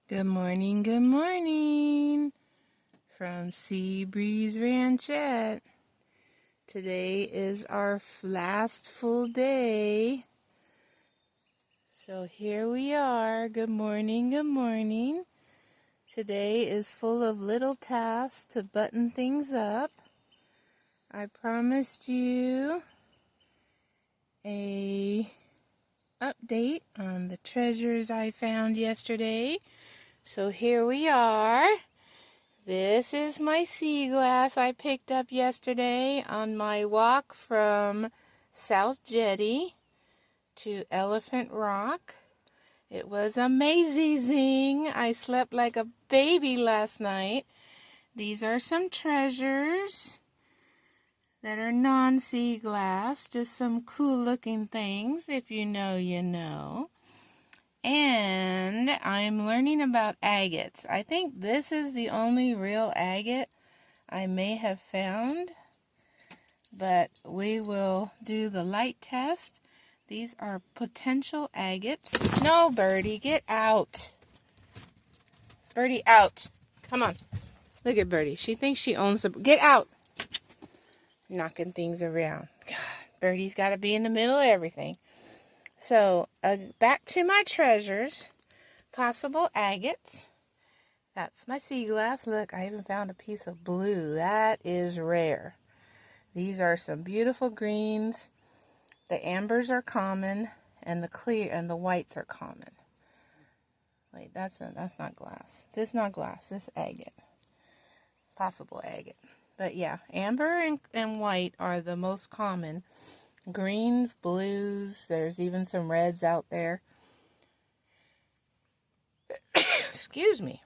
Good morning from Sea Breeze Ranchette. Today is our last full day. So here we are. Good morning. Today is full of little tasks to button things up. I promised you a update on the treasures I found yesterday. So here we are. This is my sea glass I picked up yesterday on my walk from South Jetty to Elephant Rock. It was amazing. I slept like a baby last night. These are some treasures that are non-sea glass, just some cool looking things. If you know, you know. And I'm learning about agates. I think this is the only real agate I may have found, but we will do the light test. These are potential agates. No, Birdie, get out. Birdie, out. Come on. Look at Birdie. She thinks she owns the... Get out. Knocking things around. God, Birdie's got to be in the middle of everything. So, back to my treasures. Possible agates. That's my sea glass. Look, I even found a piece of blue. That is rare. These are some beautiful greens. The ambers are common, and the clear and the whites are common. Wait, that's not glass. This is not glass. This is agate. Possible agate. But yeah, amber and white are the most common. Greens, blues, there's even some reds out there. Excuse me.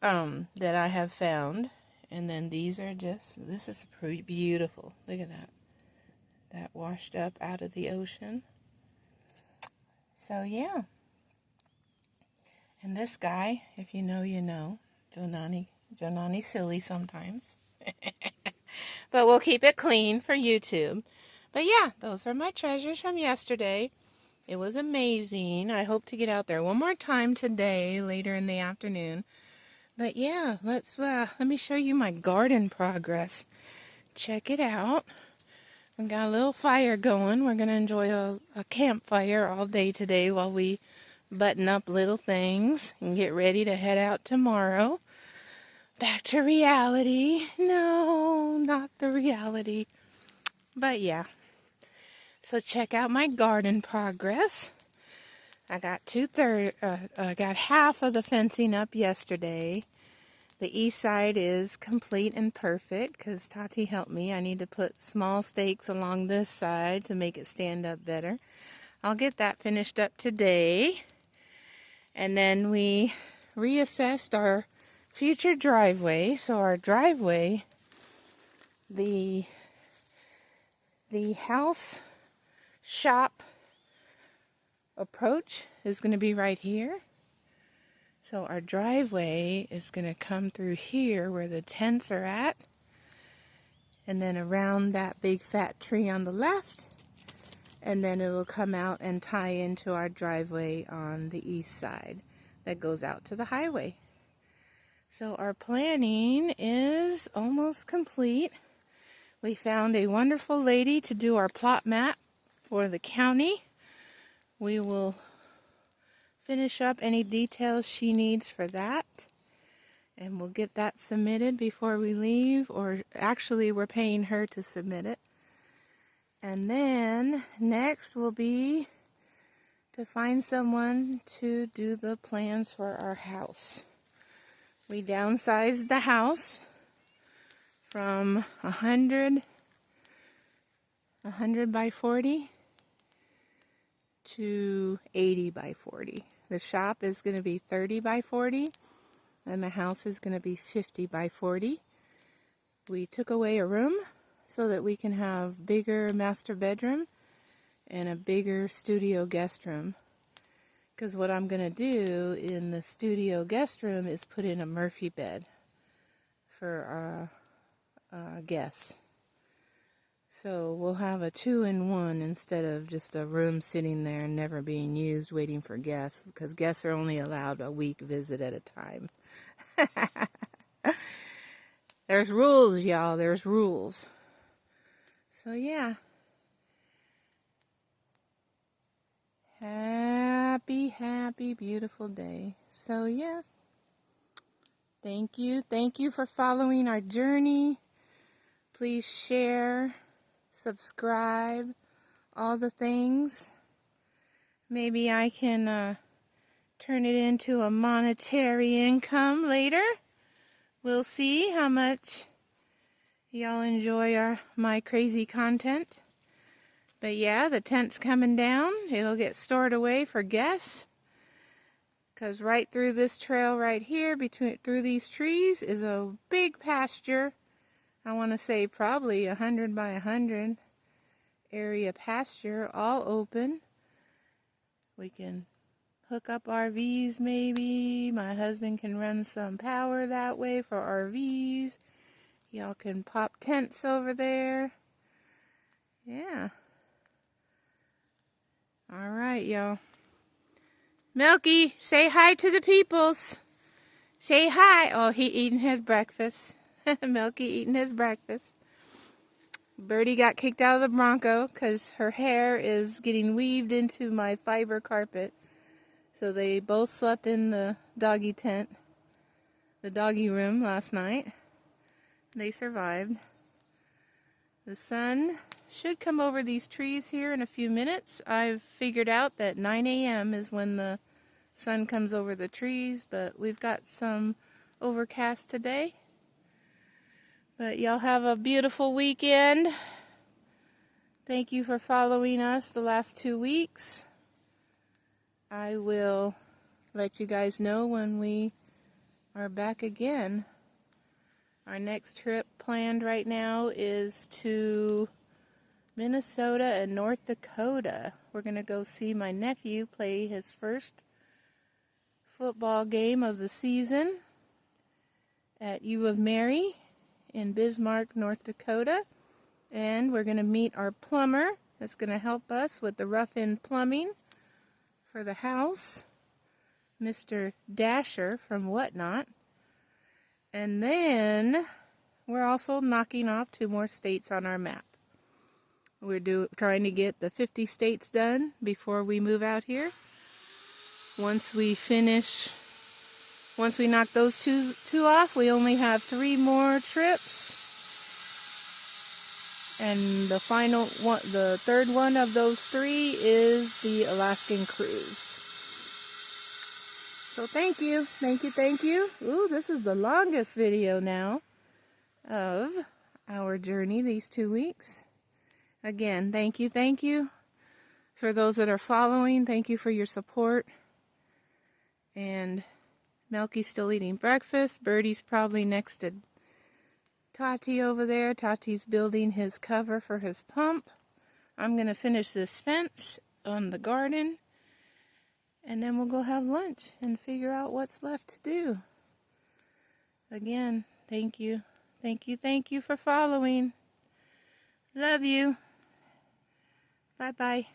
That I have found. And then these are just, this is pretty beautiful. Look at that. That washed up out of the ocean. So yeah. And this guy, if you know, you know. Jonani silly sometimes. But we'll keep it clean for YouTube. But yeah, those are my treasures from yesterday. It was amazing. I hope to get out there one more time today, later in the afternoon. But yeah, let me show you my garden progress. Check it out. We got a little fire going. We're going to enjoy a campfire all day today while we button up little things and get ready to head out tomorrow. Back to reality. No, not the reality. But yeah. So check out my garden progress. I got I got half of the fencing up yesterday. The east side is complete and perfect because Tati helped me. I need to put small stakes along this side to make it stand up better. I'll get that finished up today. And then we reassessed our future driveway. So our driveway, the house shop approach is going to be right here. So our driveway is going to come through here where the tents are at. And then around that big fat tree on the left. And then it'll come out and tie into our driveway on the east side that goes out to the highway. So our planning is almost complete. We found a wonderful lady to do our plot map for the county. We will finish up any details she needs for that. And we'll get that submitted before we leave. Or actually, we're paying her to submit it. And then next will be to find someone to do the plans for our house. We downsized the house from 100 by 40 to 80 by 40. The shop is going to be 30 by 40 and the house is going to be 50 by 40. We took away a room so that we can have bigger master bedroom and a bigger studio guest room. Because what I'm going to do in the studio guest room is put in a Murphy bed for guests. So we'll have a 2-in-1 instead of just a room sitting there and never being used waiting for guests, because guests are only allowed a week visit at a time. There's rules, y'all. There's rules. So yeah. Happy, happy, beautiful day. So yeah. Thank you. Thank you for following our journey. Please share, subscribe, all the things. Maybe I can turn it into a monetary income later. We'll see how much y'all enjoy my crazy content. But yeah, the tent's coming down. It'll get stored away for guests. Because right through this trail right here, through these trees, is a big pasture. I want to say probably 100 by 100 area pasture, all open. We can hook up RVs maybe. My husband can run some power that way for RVs. Y'all can pop tents over there. Yeah. All right, y'all. Milky, say hi to the peoples. Say hi. Oh, he eating his breakfast. Milky eating his breakfast. Birdie got kicked out of the Bronco because her hair is getting weaved into my fiber carpet. So they both slept in the doggy tent, the doggy room last night. They survived. The sun should come over these trees here in a few minutes. I've figured out that 9 a.m. is when the sun comes over the trees, but we've got some overcast today. But y'all have a beautiful weekend. Thank you for following us the last 2 weeks. I will let you guys know when we are back again. Our next trip planned right now is to Minnesota and North Dakota. We're going to go see my nephew play his first football game of the season at U of Mary in Bismarck, North Dakota. And we're going to meet our plumber that's going to help us with the rough-in plumbing for the house, Mr. Dasher from Whatnot. And then we're also knocking off 2 more states on our map. We're trying to get the 50 states done before we move out here. Once we knock those two off, we only have 3 more trips. And the final one, the third one of those 3 is the Alaskan cruise. So thank you. Thank you, thank you. Ooh, this is the longest video now of our journey these 2 weeks. Again, thank you. For those that are following, thank you for your support. And Milky's still eating breakfast. Birdie's probably next to Tati over there. Tati's building his cover for his pump. I'm going to finish this fence on the garden. And then we'll go have lunch and figure out what's left to do. Again, thank you. Thank you for following. Love you. Bye-bye.